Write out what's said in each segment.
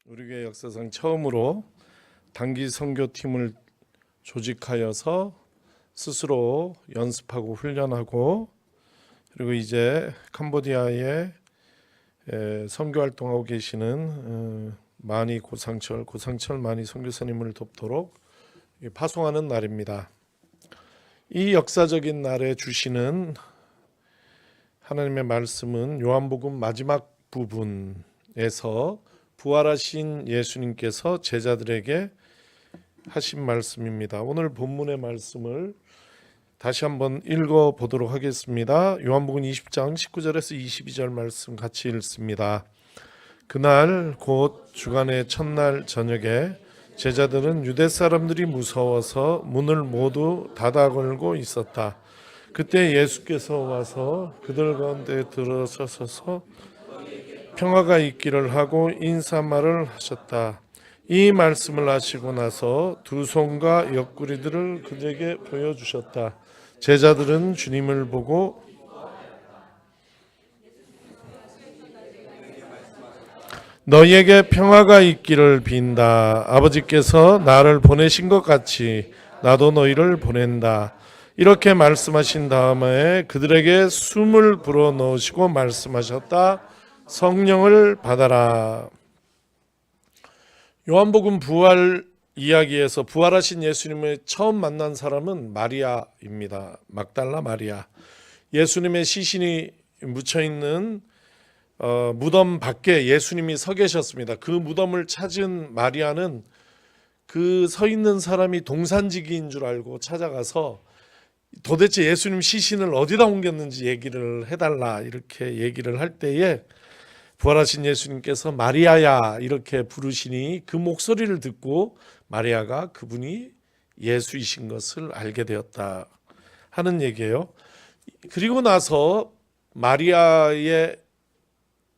우리 교회 역사상 처음으로 단기 선교팀을 조직하여서 스스로 연습하고 훈련하고 그리고 이제 캄보디아에 선교 활동하고 계시는 마니 고상철 마니 선교사님을 돕도록 파송하는 날입니다. 이 역사적인 날에 주시는 하나님의 말씀은 요한복음 마지막 부분에서 부활하신 예수님께서 제자들에게 하신 말씀입니다. 오늘 본문의 말씀을 다시 한번 읽어보도록 하겠습니다. 요한복음 20장 19절에서 22절 말씀 같이 읽습니다. 그날 곧 주간의 첫날 저녁에 제자들은 유대 사람들이 무서워서 문을 모두 닫아 걸고 있었다. 그때 예수께서 와서 그들 가운데 들어서서 평화가 있기를 하고 인사말을 하셨다. 이 말씀을 하시고 나서 두 손과 옆구리들을 그들에게 보여주셨다. 제자들은 주님을 보고 너희에게 평화가 있기를 빈다. 아버지께서 나를 보내신 것 같이 나도 너희를 보낸다. 이렇게 말씀하신 다음에 그들에게 숨을 불어넣으시고 말씀하셨다. 성령을 받아라. 요한복음 부활 이야기에서 부활하신 예수님을 처음 만난 사람은 마리아입니다. 막달라 마리아. 예수님의 시신이 묻혀있는 무덤 밖에 예수님이 서 계셨습니다. 그 무덤을 찾은 마리아는 그 서 있는 사람이 동산지기인 줄 알고 찾아가서 도대체 예수님 시신을 어디다 옮겼는지 얘기를 해달라 이렇게 얘기를 할 때에 부활하신 예수님께서 마리아야 이렇게 부르시니 그 목소리를 듣고 마리아가 그분이 예수이신 것을 알게 되었다 하는 얘기예요. 그리고 나서 마리아의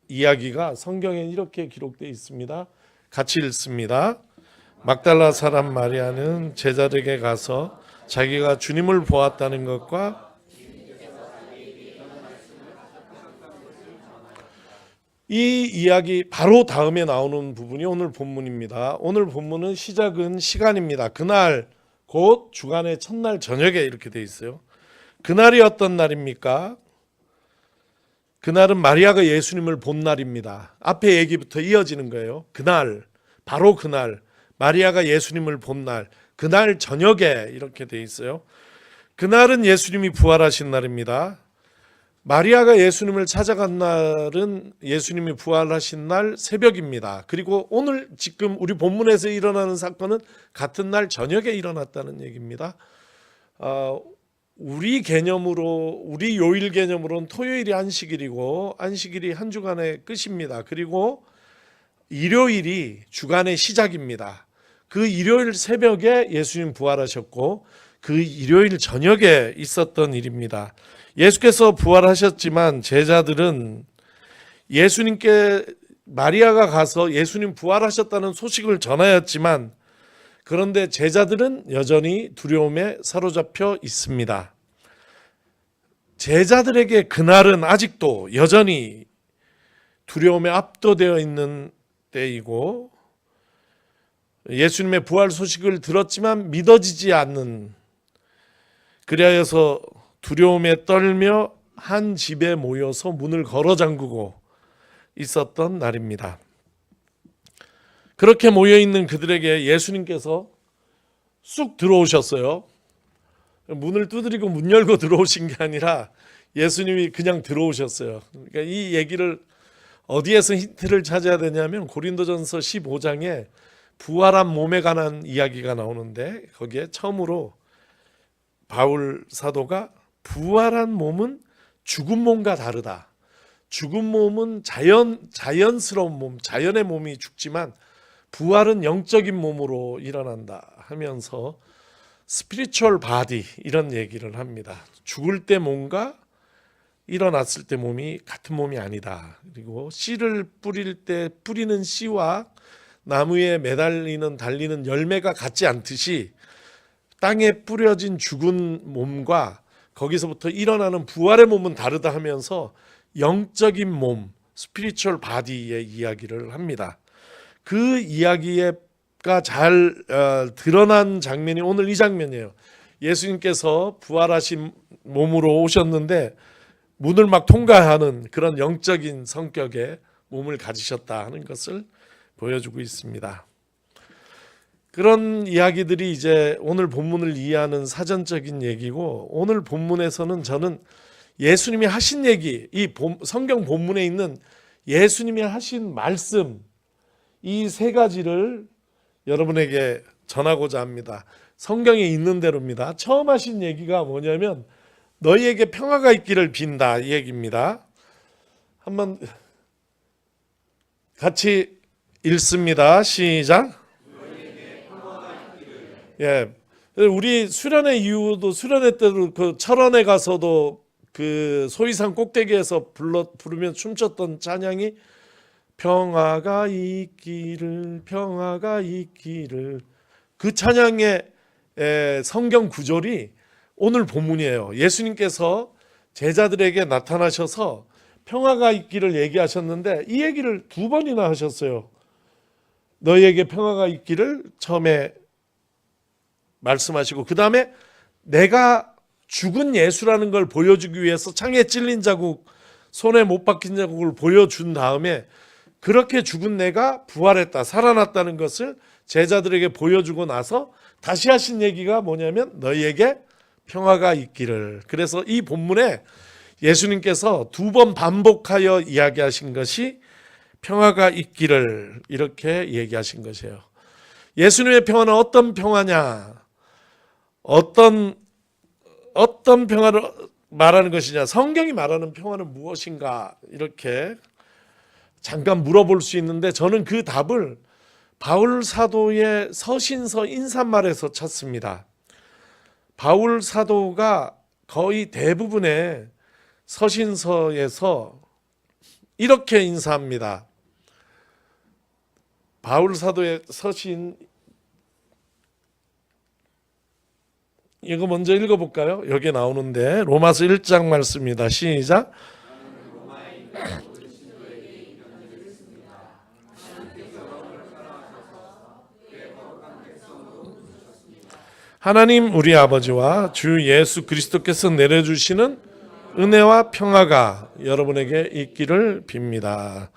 이야기가 성경에 이렇게 기록되어 있습니다. 같이 읽습니다. 막달라 사람 마리아는 제자들에게 가서 자기가 주님을 보았다는 것과 이 이야기 바로 다음에 나오는 부분이 오늘 본문입니다. 오늘 본문은 시작은 시간입니다. 그날 곧 주간의 첫날 저녁에 이렇게 돼 있어요. 그날이 어떤 날입니까? 그날은 마리아가 예수님을 본 날입니다. 앞에 얘기부터 이어지는 거예요. 그날, 바로 그날 마리아가 예수님을 본 날, 그날 저녁에 이렇게 돼 있어요. 그날은 예수님이 부활하신 날입니다. 마리아가 예수님을 찾아간 날은 예수님이 부활하신 날 새벽입니다. 그리고 오늘 지금 우리 본문에서 일어나는 사건은 같은 날 저녁에 일어났다는 얘기입니다. 우리 개념으로, 우리 요일 개념으로는 토요일이 안식일이고 안식일이 한 주간의 끝입니다. 그리고 일요일이 주간의 시작입니다. 그 일요일 새벽에 예수님 부활하셨고 그 일요일 저녁에 있었던 일입니다. 예수께서 부활하셨지만 제자들은 예수님께 마리아가 가서 예수님 부활하셨다는 소식을 전하였지만 그런데 제자들은 여전히 두려움에 사로잡혀 있습니다. 제자들에게 그날은 아직도 여전히 두려움에 압도되어 있는 때이고 예수님의 부활 소식을 들었지만 믿어지지 않는, 그리하여서 두려움에 떨며 한 집에 모여서 문을 걸어 잠그고 있었던 날입니다. 그렇게 모여있는 그들에게 예수님께서 쑥 들어오셨어요. 문을 두드리고 문 열고 들어오신 게 아니라 예수님이 그냥 들어오셨어요. 그러니까 이 얘기를 어디에서 힌트를 찾아야 되냐면 고린도전서 15장에 부활한 몸에 관한 이야기가 나오는데 거기에 처음으로 바울 사도가 부활한 몸은 죽은 몸과 다르다. 죽은 몸은 자연스러운 몸, 자연의 몸이 죽지만 부활은 영적인 몸으로 일어난다 하면서 스피리추얼 바디 이런 얘기를 합니다. 죽을 때 몸과 일어났을 때 몸이 같은 몸이 아니다. 그리고 씨를 뿌릴 때 뿌리는 씨와 나무에 매달리는 달리는 열매가 같지 않듯이 땅에 뿌려진 죽은 몸과 거기서부터 일어나는 부활의 몸은 다르다 하면서 영적인 몸, 스피리추얼 바디의 이야기를 합니다. 그 이야기가 잘 드러난 장면이 오늘 이 장면이에요. 예수님께서 부활하신 몸으로 오셨는데 문을 막 통과하는 그런 영적인 성격의 몸을 가지셨다 하는 것을 보여주고 있습니다. 그런 이야기들이 이제 오늘 본문을 이해하는 사전적인 얘기고, 오늘 본문에서는 저는 예수님이 하신 얘기, 이 성경 본문에 있는 예수님이 하신 말씀, 이 세 가지를 여러분에게 전하고자 합니다. 성경에 있는 대로입니다. 처음 하신 얘기가 뭐냐면 너희에게 평화가 있기를 빈다, 이 얘기입니다. 한번 같이 읽습니다. 시작. 예, 우리 수련회 이후도 수련회 때도 그 철원에 가서도 그 소위산 꼭대기에서 부르면 춤췄던 찬양이 평화가 있기를, 평화가 있기를, 그 찬양의 성경 구절이 오늘 본문이에요. 예수님께서 제자들에게 나타나셔서 평화가 있기를 얘기하셨는데 이 얘기를 두 번이나 하셨어요. 너희에게 평화가 있기를 처음에 말씀하시고, 그 다음에 내가 죽은 예수라는 걸 보여주기 위해서 창에 찔린 자국, 손에 못 박힌 자국을 보여준 다음에 그렇게 죽은 내가 부활했다, 살아났다는 것을 제자들에게 보여주고 나서 다시 하신 얘기가 뭐냐면 너희에게 평화가 있기를. 그래서 이 본문에 예수님께서 두 번 반복하여 이야기하신 것이 평화가 있기를, 이렇게 얘기하신 것이에요. 예수님의 평화는 어떤 평화냐, 어떤 평화를 말하는 것이냐, 성경이 말하는 평화는 무엇인가, 이렇게 잠깐 물어볼 수 있는데 저는 그 답을 바울 사도의 서신서 인사말에서 찾습니다. 바울 사도가 거의 대부분의 서신서에서 이렇게 인사합니다. 바울 사도의 서신, 이거 먼저 읽어볼까요? 여기 나오는데 로마서 1장 말씀입니다. 시작. 하나님 우리 아버지와 주 예수 그리스도께서 내려주시는 은혜와 평화가 여러분에게 있기를 빕니다.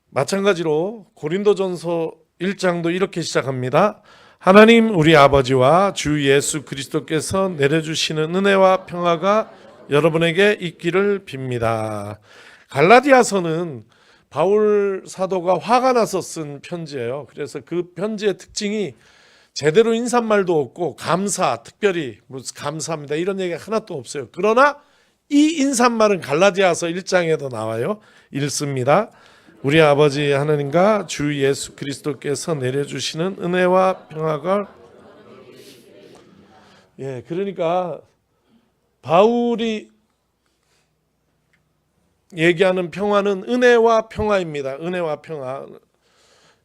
마찬가지로 고린도전서 1장도 이렇게 시작합니다. 하나님 우리 아버지와 주 예수 그리스도께서 내려주시는 은혜와 평화가 여러분에게 있기를 빕니다. 갈라디아서는 바울 사도가 화가 나서 쓴 편지예요. 그래서 그 편지의 특징이 제대로 인사말도 없고 감사, 특별히 무슨 감사합니다 이런 얘기가 하나도 없어요. 그러나 이 인사말은 갈라디아서 1장에도 나와요. 읽습니다. 우리 아버지 하나님과 주 예수 그리스도께서 내려주시는 은혜와 평화가, 그러니까 바울이 얘기하는 평화는 은혜와 평화입니다. 은혜와 평화.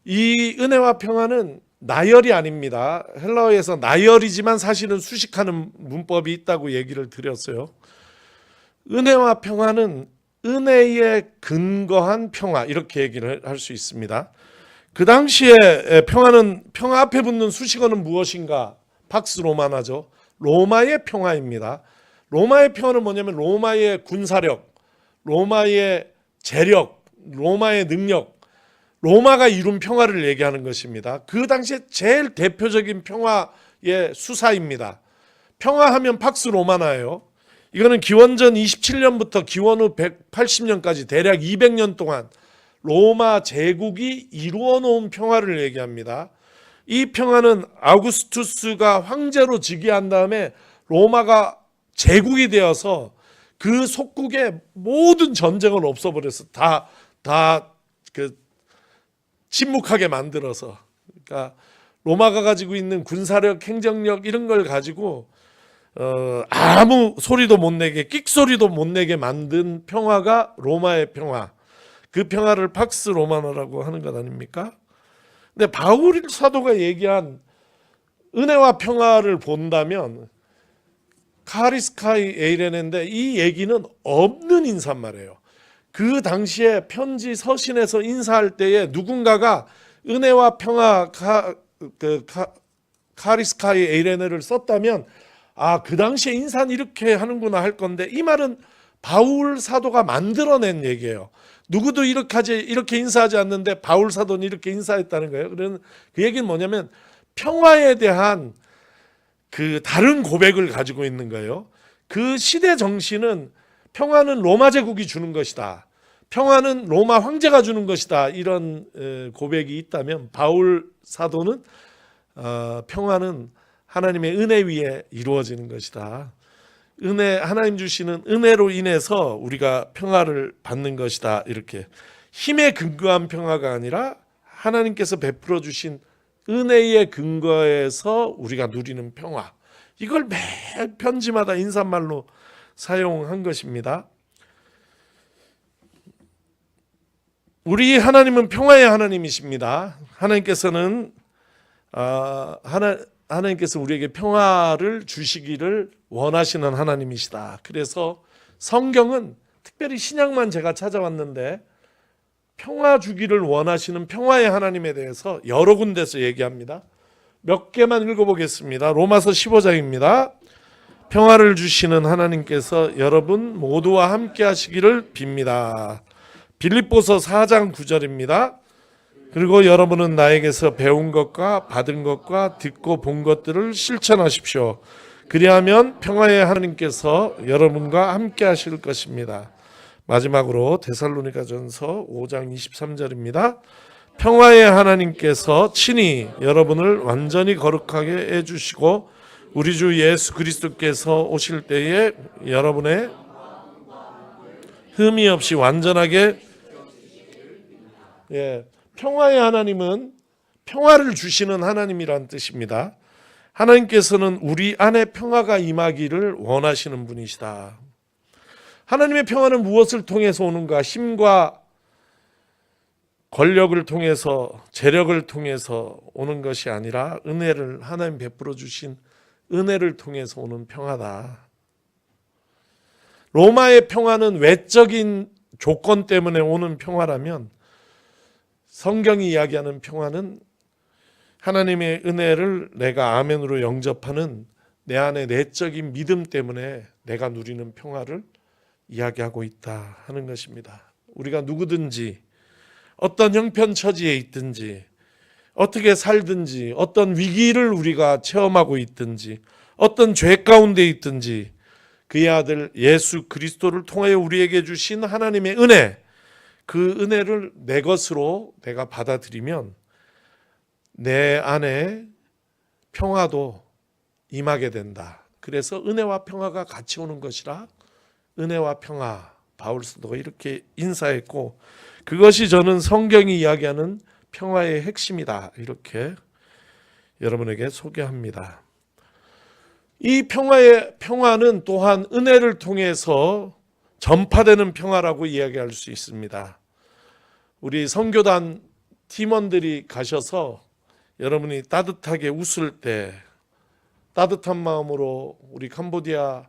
이 은혜와 평화는 나열이 아닙니다. 헬라어에서 나열이지만 사실은 수식하는 문법이 있다고 얘기를 드렸어요. 은혜와 평화는 은혜에 근거한 평화, 이렇게 얘기를 할 수 있습니다. 그 당시에 평화 앞에 붙는 수식어는 무엇인가? 팍스 로마나죠. 로마의 평화입니다. 로마의 평화는 뭐냐면 로마의 군사력, 로마의 재력, 로마의 능력, 로마가 이룬 평화를 얘기하는 것입니다. 그 당시에 제일 대표적인 평화의 수사입니다. 평화하면 팍스 로마나예요. 이거는 기원전 27년부터 기원 후 180년까지 대략 200년 동안 로마 제국이 이루어 놓은 평화를 얘기합니다. 이 평화는 아우구스투스가 황제로 즉위한 다음에 로마가 제국이 되어서 그 속국의 모든 전쟁을 없애버려서 다 침묵하게 만들어서, 그러니까 로마가 가지고 있는 군사력, 행정력 이런 걸 가지고 아무 소리도 못 내게, 끽소리도 못 내게 만든 평화가 로마의 평화. 그 평화를 팍스 로마나라고 하는 것 아닙니까? 근데 바울 사도가 얘기한 은혜와 평화를 본다면 카리스카이 에이레네인데 이 얘기는 없는 인사말이에요. 그 당시에 편지 서신에서 인사할 때에 누군가가 은혜와 평화 카리스카이 에이레네를 썼다면 그 당시에 인사는 이렇게 하는구나 할 건데, 이 말은 바울 사도가 만들어낸 얘기예요. 누구도 이렇게 인사하지 않는데 바울 사도는 이렇게 인사했다는 거예요. 그 얘기는 뭐냐면 평화에 대한 그 다른 고백을 가지고 있는 거예요. 그 시대 정신은 평화는 로마 제국이 주는 것이다, 평화는 로마 황제가 주는 것이다, 이런 고백이 있다면, 바울 사도는 평화는 하나님의 은혜 위에 이루어지는 것이다, 하나님 주시는 은혜로 인해서 우리가 평화를 받는 것이다, 이렇게 힘에 근거한 평화가 아니라 하나님께서 베풀어 주신 은혜의 근거에서 우리가 누리는 평화, 이걸 매 편지마다 인사말로 사용한 것입니다. 우리 하나님은 평화의 하나님이십니다. 하나님께서 우리에게 평화를 주시기를 원하시는 하나님이시다. 그래서 성경은, 특별히 신약만 제가 찾아왔는데, 평화 주기를 원하시는 평화의 하나님에 대해서 여러 군데서 얘기합니다. 몇 개만 읽어보겠습니다. 로마서 15장입니다. 평화를 주시는 하나님께서 여러분 모두와 함께 하시기를 빕니다. 빌립보서 4장 9절입니다. 그리고 여러분은 나에게서 배운 것과 받은 것과 듣고 본 것들을 실천하십시오. 그리하면 평화의 하나님께서 여러분과 함께 하실 것입니다. 마지막으로 데살로니가전서 5장 23절입니다. 평화의 하나님께서 친히 여러분을 완전히 거룩하게 해주시고 우리 주 예수 그리스도께서 오실 때에 여러분의 흠이 없이 완전하게, 평화의 하나님은 평화를 주시는 하나님이란 뜻입니다. 하나님께서는 우리 안에 평화가 임하기를 원하시는 분이시다. 하나님의 평화는 무엇을 통해서 오는가? 힘과 권력을 통해서, 재력을 통해서 오는 것이 아니라 은혜를, 하나님 베풀어 주신 은혜를 통해서 오는 평화다. 로마의 평화는 외적인 조건 때문에 오는 평화라면, 성경이 이야기하는 평화는 하나님의 은혜를 내가 아멘으로 영접하는 내 안의 내적인 믿음 때문에 내가 누리는 평화를 이야기하고 있다 하는 것입니다. 우리가 누구든지 어떤 형편처지에 있든지, 어떻게 살든지, 어떤 위기를 우리가 체험하고 있든지, 어떤 죄 가운데 있든지, 그의 아들 예수 그리스도를 통하여 우리에게 주신 하나님의 은혜, 그 은혜를 내 것으로 내가 받아들이면 내 안에 평화도 임하게 된다. 그래서 은혜와 평화가 같이 오는 것이라 은혜와 평화, 바울 사도가 이렇게 인사했고, 그것이 저는 성경이 이야기하는 평화의 핵심이다, 이렇게 여러분에게 소개합니다. 이 평화는 또한 은혜를 통해서 전파되는 평화라고 이야기할 수 있습니다. 우리 선교단 팀원들이 가셔서 여러분이 따뜻하게 웃을 때, 따뜻한 마음으로 우리 캄보디아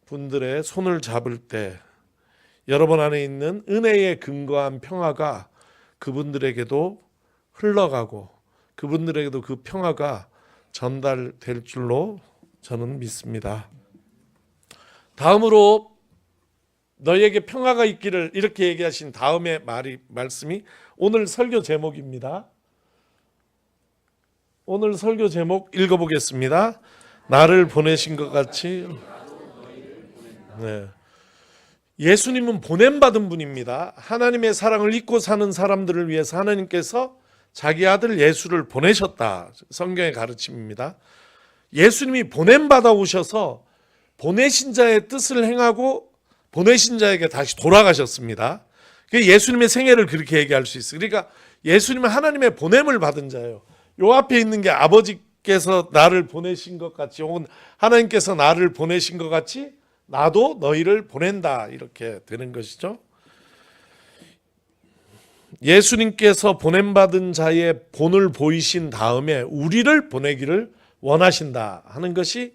분들의 손을 잡을 때, 여러분 안에 있는 은혜에 근거한 평화가 그분들에게도 흘러가고 그분들에게도 그 평화가 전달될 줄로 저는 믿습니다. 다음으로 너희에게 평화가 있기를, 이렇게 얘기하신 다음의 말씀이 오늘 설교 제목입니다. 오늘 설교 제목 읽어보겠습니다. 나를 보내신 것 같이. 예수님은 보냄받은 분입니다. 하나님의 사랑을 잊고 사는 사람들을 위해서 하나님께서 자기 아들 예수를 보내셨다. 성경의 가르침입니다. 예수님이 보냄받아 오셔서 보내신 자의 뜻을 행하고 보내신 자에게 다시 돌아가셨습니다. 예수님의 생애를 그렇게 얘기할 수 있어요. 그러니까 예수님은 하나님의 보냄을 받은 자예요. 요 앞에 있는 게 아버지께서 나를 보내신 것 같이, 혹은 하나님께서 나를 보내신 것 같이 나도 너희를 보낸다, 이렇게 되는 것이죠. 예수님께서 보냄받은 자의 본을 보이신 다음에 우리를 보내기를 원하신다 하는 것이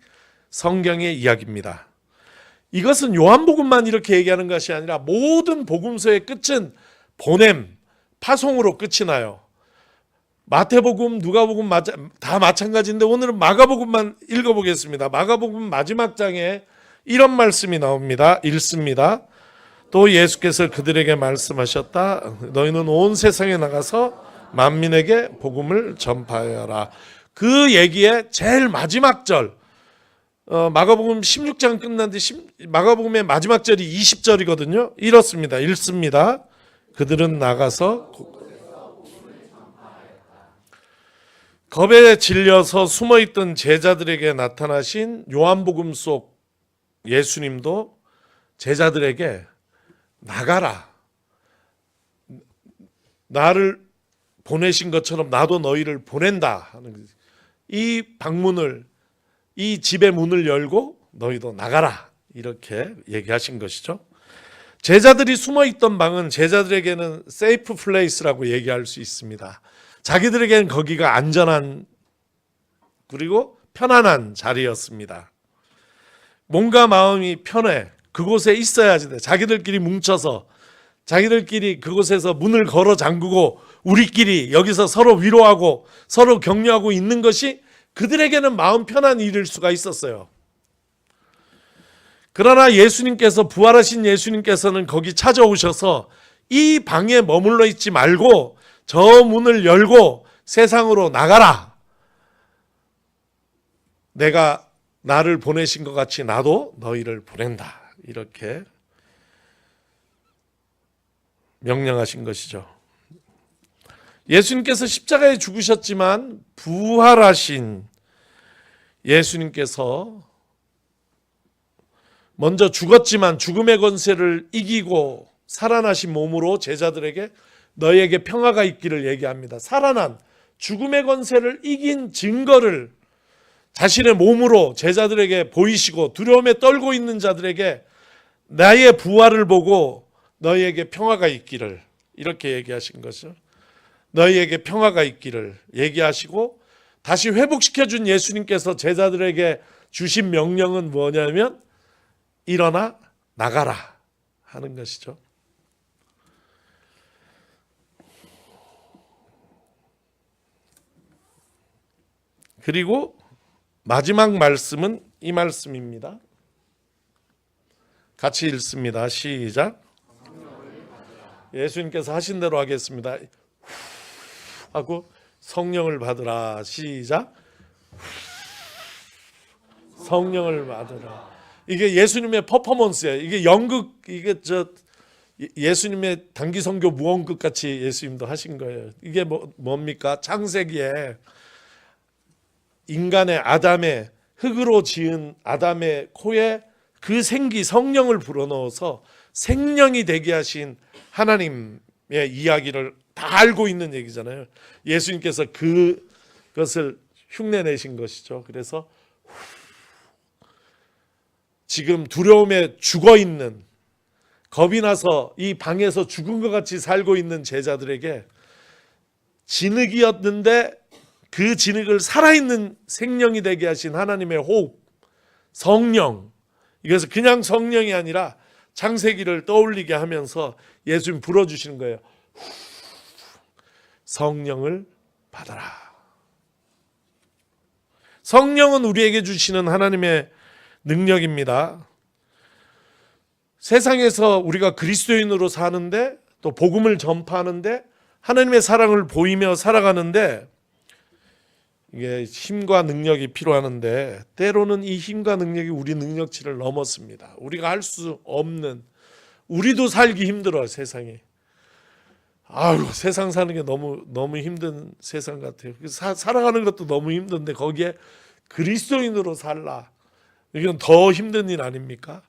성경의 이야기입니다. 이것은 요한복음만 이렇게 얘기하는 것이 아니라 모든 복음서의 끝은 보냄, 파송으로 끝이 나요. 마태복음, 누가복음 다 마찬가지인데 오늘은 마가복음만 읽어보겠습니다. 마가복음 마지막 장에 이런 말씀이 나옵니다. 읽습니다. 또 예수께서 그들에게 말씀하셨다. 너희는 온 세상에 나가서 만민에게 복음을 전파하여라. 그 얘기의 제일 마지막 절, 마가복음 16장 끝난 뒤 마가복음의 마지막 절이 20절이거든요. 이렇습니다. 읽습니다. 그들은 나가서 겁에 질려서 숨어있던 제자들에게 나타나신 요한복음 속 예수님도 제자들에게 나가라. 나를 보내신 것처럼 나도 너희를 보낸다 하는 거지. 이 방문을, 이 집의 문을 열고 너희도 나가라 이렇게 얘기하신 것이죠. 제자들이 숨어있던 방은 제자들에게는 세이프 플레이스라고 얘기할 수 있습니다. 자기들에게는 거기가 안전한 그리고 편안한 자리였습니다. 몸과 마음이 편해 그곳에 있어야지 돼. 자기들끼리 뭉쳐서 자기들끼리 그곳에서 문을 걸어 잠그고 우리끼리 여기서 서로 위로하고 서로 격려하고 있는 것이 그들에게는 마음 편한 일일 수가 있었어요. 그러나 예수님께서, 부활하신 예수님께서는 거기 찾아오셔서 이 방에 머물러 있지 말고 저 문을 열고 세상으로 나가라. 내가 나를 보내신 것 같이 나도 너희를 보낸다. 이렇게 명령하신 것이죠. 예수님께서 십자가에 죽으셨지만 부활하신 예수님께서 먼저 죽었지만 죽음의 권세를 이기고 살아나신 몸으로 제자들에게 너희에게 평화가 있기를 얘기합니다. 살아난 죽음의 권세를 이긴 증거를 자신의 몸으로 제자들에게 보이시고 두려움에 떨고 있는 자들에게 나의 부활을 보고 너희에게 평화가 있기를 이렇게 얘기하신 거죠. 너희에게 평화가 있기를 얘기하시고 다시 회복시켜준 예수님께서 제자들에게 주신 명령은 뭐냐면 일어나 나가라 하는 것이죠. 그리고 마지막 말씀은 이 말씀입니다. 같이 읽습니다. 시작. 예수님께서 하신 대로 하겠습니다. 하고 성령을 받으라. 시작. 성령을 받으라. 이게 예수님의 퍼포먼스예요. 이게 연극, 이게 예수님의 단기 선교 무언극 같이 예수님도 하신 거예요. 이게 뭡니까? 창세기에 인간의 아담의 흙으로 지은 아담의 코에 그 생기 성령을 불어넣어서 생명이 되게 하신 하나님의 이야기를 다 알고 있는 얘기잖아요. 예수님께서 그것을 흉내내신 것이죠. 그래서 지금 두려움에 죽어있는, 겁이 나서 이 방에서 죽은 것 같이 살고 있는 제자들에게 진흙이었는데 그 진흙을 살아있는 생명이 되게 하신 하나님의 호흡, 성령, 이것은 그냥 성령이 아니라 창세기를 떠올리게 하면서 예수님 불어주시는 거예요. 성령을 받아라. 성령은 우리에게 주시는 하나님의 능력입니다. 세상에서 우리가 그리스도인으로 사는데 또 복음을 전파하는데 하나님의 사랑을 보이며 살아가는데 이게 힘과 능력이 필요하는데 때로는 이 힘과 능력이 우리 능력치를 넘었습니다. 우리가 할 수 없는, 우리도 살기 힘들어요. 세상이. 세상 사는 게 너무 힘든 세상 같아요. 살아가는 것도 너무 힘든데 거기에 그리스도인으로 살라. 이건 더 힘든 일 아닙니까?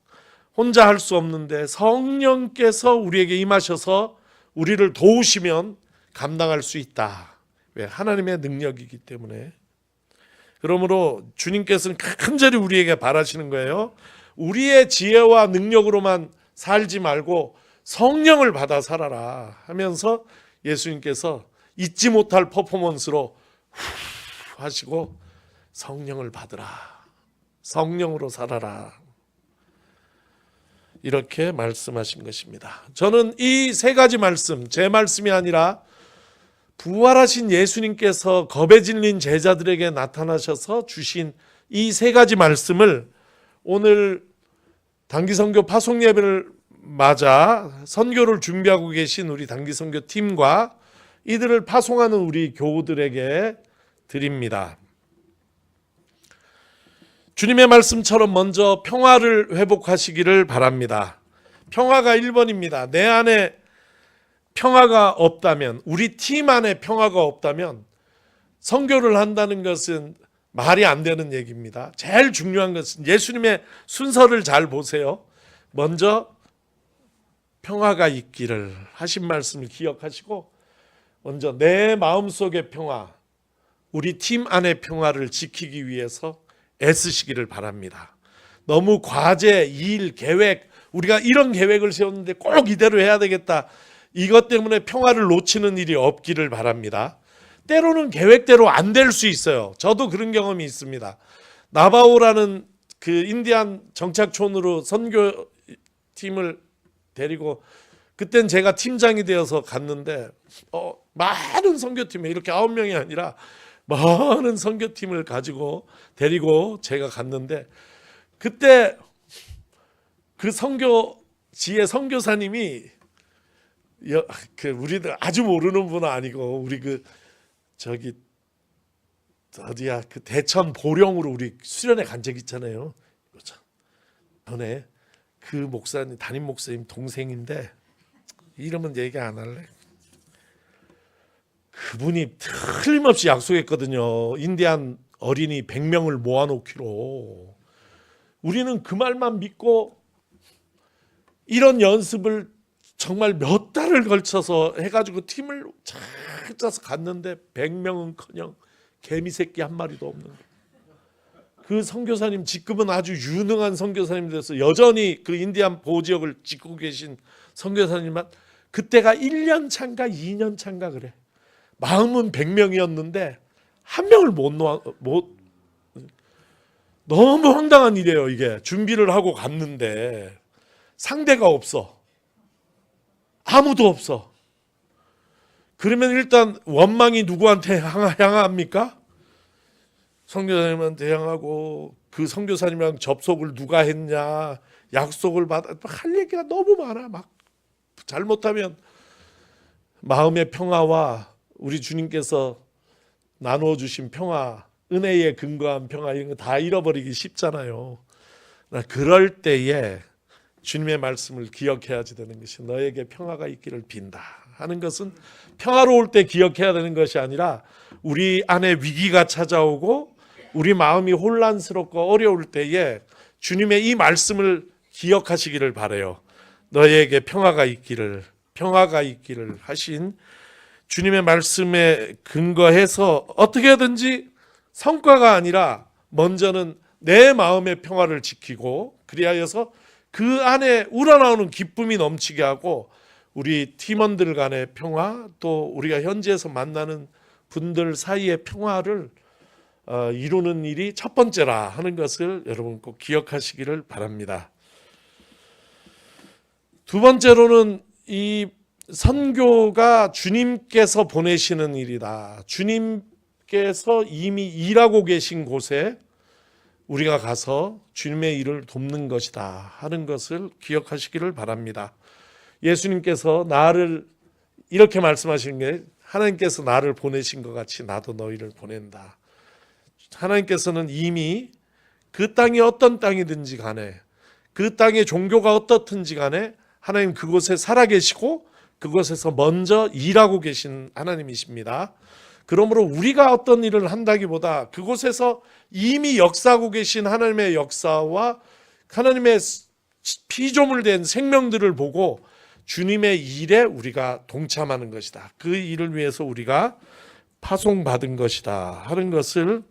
혼자 할 수 없는데 성령께서 우리에게 임하셔서 우리를 도우시면 감당할 수 있다. 왜? 하나님의 능력이기 때문에. 그러므로 주님께서는 간절히 우리에게 바라시는 거예요. 우리의 지혜와 능력으로만 살지 말고 성령을 받아 살아라 하면서 예수님께서 잊지 못할 퍼포먼스로 하시고 성령을 받으라. 성령으로 살아라. 이렇게 말씀하신 것입니다. 저는 이 세 가지 말씀, 제 말씀이 아니라 부활하신 예수님께서 겁에 질린 제자들에게 나타나셔서 주신 이 세 가지 말씀을 오늘 단기선교 파송 예배를 맞아 선교를 준비하고 계신 우리 단기선교 팀과 이들을 파송하는 우리 교우들에게 드립니다. 주님의 말씀처럼 먼저 평화를 회복하시기를 바랍니다. 평화가 1번입니다. 내 안에 평화가 없다면, 우리 팀 안에 평화가 없다면 선교를 한다는 것은 말이 안 되는 얘기입니다. 제일 중요한 것은 예수님의 순서를 잘 보세요. 먼저 평화가 있기를 하신 말씀을 기억하시고 먼저 내 마음속의 평화, 우리 팀 안의 평화를 지키기 위해서 애쓰시기를 바랍니다. 너무 과제, 일, 계획, 우리가 이런 계획을 세웠는데 꼭 이대로 해야 되겠다. 이것 때문에 평화를 놓치는 일이 없기를 바랍니다. 때로는 계획대로 안 될 수 있어요. 저도 그런 경험이 있습니다. 나바오라는 그 인디안 정착촌으로 선교팀을 데리고 그땐 제가 팀장이 되어서 갔는데 많은 선교팀에 이렇게 9명이 아니라 많은 선교팀을 가지고 데리고 제가 갔는데 그때 그 선교지의 선교사님이 우리들 아주 모르는 분은 아니고 우리 어디야 그 대천 보령으로 우리 수련회 간 적 있잖아요. 전에 그 목사님 담임 목사님 동생인데 이름은 얘기 안 할래. 그분이 틀림없이 약속했거든요. 인디안 어린이 100명을 모아놓기로. 우리는 그 말만 믿고 이런 연습을 정말 몇 달을 걸쳐서 해가지고 팀을 잘 짜서 갔는데 100명은커녕 개미새끼 한 마리도 없는 거예요. 그 선교사님 지금은 아주 유능한 선교사님 돼서 여전히 그 인디안 보호지역을 짓고 계신 선교사님만 그때가 1년 차인가 2년 차인가 그래. 마음은 100명이었는데 한 명을 못 너무 황당한 일이에요. 이게 준비를 하고 갔는데 상대가 없어. 아무도 없어. 그러면 일단 원망이 누구한테 향합니까? 선교사님한테 향하고 그 선교사님이랑 접속을 누가 했냐, 약속을 할 얘기가 너무 많아. 막 잘못하면 마음의 평화와 우리 주님께서 나누어 주신 평화, 은혜에 근거한 평화 이런 거 다 잃어버리기 쉽잖아요. 그럴 때에 주님의 말씀을 기억해야지 되는 것이 너에게 평화가 있기를 빈다 하는 것은 평화로울 때 기억해야 되는 것이 아니라 우리 안에 위기가 찾아오고 우리 마음이 혼란스럽고 어려울 때에 주님의 이 말씀을 기억하시기를 바라요. 너에게 평화가 있기를 하신 주님의 말씀에 근거해서 어떻게든지 성과가 아니라 먼저는 내 마음의 평화를 지키고 그리하여서 그 안에 우러나오는 기쁨이 넘치게 하고 우리 팀원들 간의 평화 또 우리가 현지에서 만나는 분들 사이의 평화를 이루는 일이 첫 번째라 하는 것을 여러분 꼭 기억하시기를 바랍니다. 두 번째로는 이 선교가 주님께서 보내시는 일이다. 주님께서 이미 일하고 계신 곳에 우리가 가서 주님의 일을 돕는 것이다 하는 것을 기억하시기를 바랍니다. 예수님께서 나를 이렇게 말씀하시는 게 하나님께서 나를 보내신 것 같이 나도 너희를 보낸다. 하나님께서는 이미 그 땅이 어떤 땅이든지 간에 그 땅의 종교가 어떻든지 간에 하나님 그곳에 살아계시고 그곳에서 먼저 일하고 계신 하나님이십니다. 그러므로 우리가 어떤 일을 한다기보다 그곳에서 이미 역사하고 계신 하나님의 역사와 하나님의 피조물 된 생명들을 보고 주님의 일에 우리가 동참하는 것이다. 그 일을 위해서 우리가 파송받은 것이다 하는 것을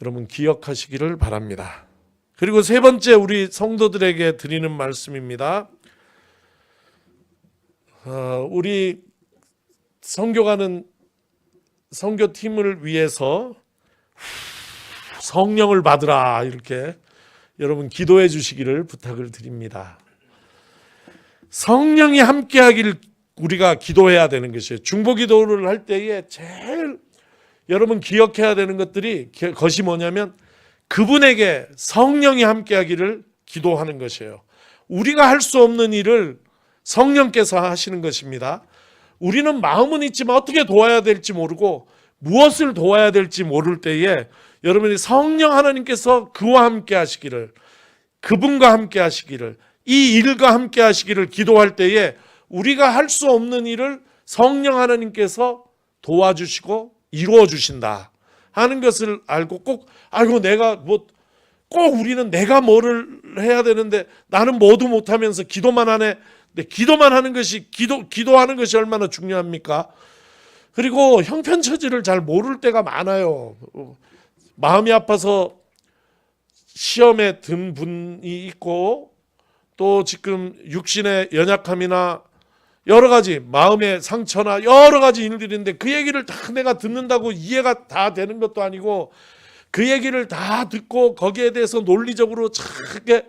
여러분 기억하시기를 바랍니다. 그리고 세 번째 우리 성도들에게 드리는 말씀입니다. 우리 선교가는 선교팀을 위해서 성령을 받으라 이렇게 여러분 기도해 주시기를 부탁을 드립니다. 성령이 함께하길 우리가 기도해야 되는 것이에요. 중보 기도를 할 때에 제일 여러분 기억해야 되는 것이 뭐냐면 그분에게 성령이 함께하기를 기도하는 것이에요. 우리가 할 수 없는 일을 성령께서 하시는 것입니다. 우리는 마음은 있지만 어떻게 도와야 될지 모르고 무엇을 도와야 될지 모를 때에 여러분이 성령 하나님께서 그와 함께 하시기를, 그분과 함께 하시기를, 이 일과 함께 하시기를 기도할 때에 우리가 할 수 없는 일을 성령 하나님께서 도와주시고 이루어 주신다 하는 것을 알고 꼭 우리는 내가 뭐를 해야 되는데 나는 뭐도 못하면서 기도만 하네. 근데 기도만 하는 것이 기도하는 것이 얼마나 중요합니까? 그리고 형편처지를 잘 모를 때가 많아요. 마음이 아파서 시험에 든 분이 있고 또 지금 육신의 연약함이나 여러 가지 마음의 상처나 여러 가지 일들인데 그 얘기를 다 내가 듣는다고 이해가 다 되는 것도 아니고 그 얘기를 다 듣고 거기에 대해서 논리적으로 차게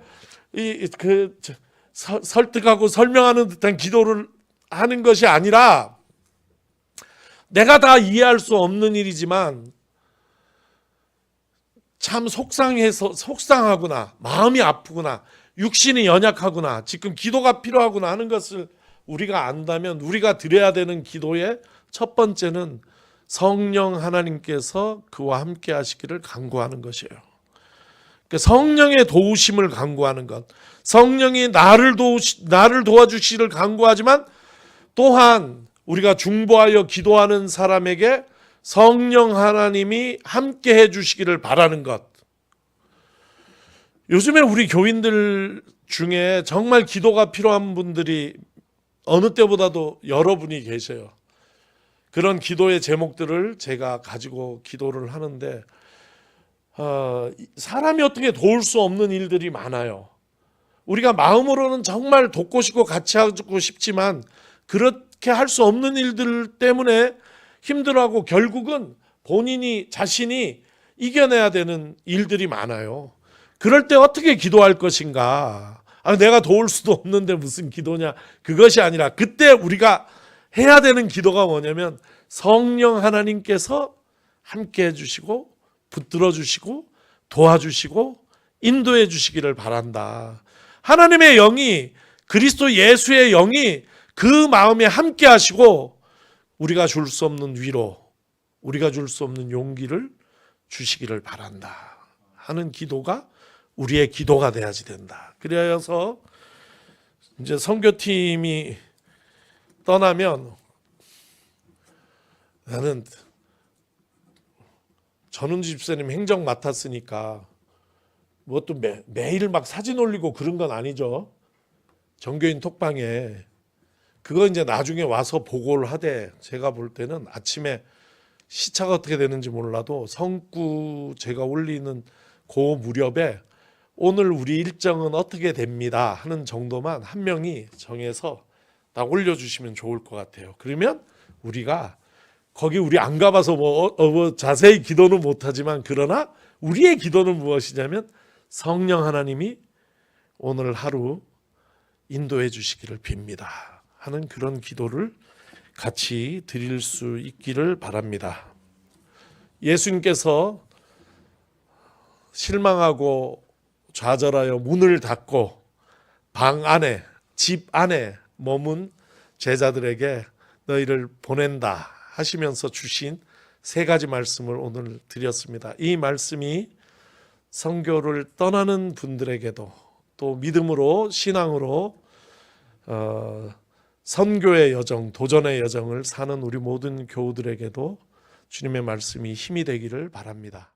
설득하고 설명하는 듯한 기도를 하는 것이 아니라 내가 다 이해할 수 없는 일이지만 참 속상하구나, 마음이 아프구나, 육신이 연약하구나, 지금 기도가 필요하구나 하는 것을 우리가 안다면 우리가 드려야 되는 기도의 첫 번째는 성령 하나님께서 그와 함께 하시기를 간구하는 것이에요. 그러니까 성령의 도우심을 간구하는 것, 성령이 나를 도와주시기를 간구하지만 또한 우리가 중보하여 기도하는 사람에게 성령 하나님이 함께 해주시기를 바라는 것. 요즘에 우리 교인들 중에 정말 기도가 필요한 분들이 어느 때보다도 여러분이 계셔요. 그런 기도의 제목들을 제가 가지고 기도를 하는데 사람이 어떻게 도울 수 없는 일들이 많아요. 우리가 마음으로는 정말 돕고 싶고 같이 하고 싶지만 그렇게 할 수 없는 일들 때문에 힘들어하고 결국은 자신이 이겨내야 되는 일들이 많아요. 그럴 때 어떻게 기도할 것인가? 내가 도울 수도 없는데 무슨 기도냐? 그것이 아니라 그때 우리가 해야 되는 기도가 뭐냐면 성령 하나님께서 함께 해주시고 붙들어 주시고 도와주시고 인도해 주시기를 바란다. 하나님의 영이, 그리스도 예수의 영이 그 마음에 함께 하시고 우리가 줄 수 없는 위로, 우리가 줄 수 없는 용기를 주시기를 바란다 하는 기도가 우리의 기도가 돼야지 된다. 그래서 이제 선교팀이 떠나면 나는 전은주 집사님 행정 맡았으니까 또 매일 막 사진 올리고 그런 건 아니죠. 정교인 톡방에 그거 이제 나중에 와서 보고를 하되, 제가 볼 때는 아침에 시차가 어떻게 되는지 몰라도 성구 제가 올리는 그 무렵에 오늘 우리 일정은 어떻게 됩니다 하는 정도만 한 명이 정해서 딱 올려주시면 좋을 것 같아요. 그러면 우리가 거기 우리 안 가봐서 뭐 자세히 기도는 못하지만 그러나 우리의 기도는 무엇이냐면 성령 하나님이 오늘 하루 인도해 주시기를 빕니다 하는 그런 기도를 같이 드릴 수 있기를 바랍니다. 예수님께서 실망하고 좌절하여 문을 닫고 방 안에, 집 안에 머문 제자들에게 너희를 보낸다 하시면서 주신 세 가지 말씀을 오늘 드렸습니다. 이 말씀이 선교를 떠나는 분들에게도 또 믿음으로, 신앙으로 선교의 여정, 도전의 여정을 사는 우리 모든 교우들에게도 주님의 말씀이 힘이 되기를 바랍니다.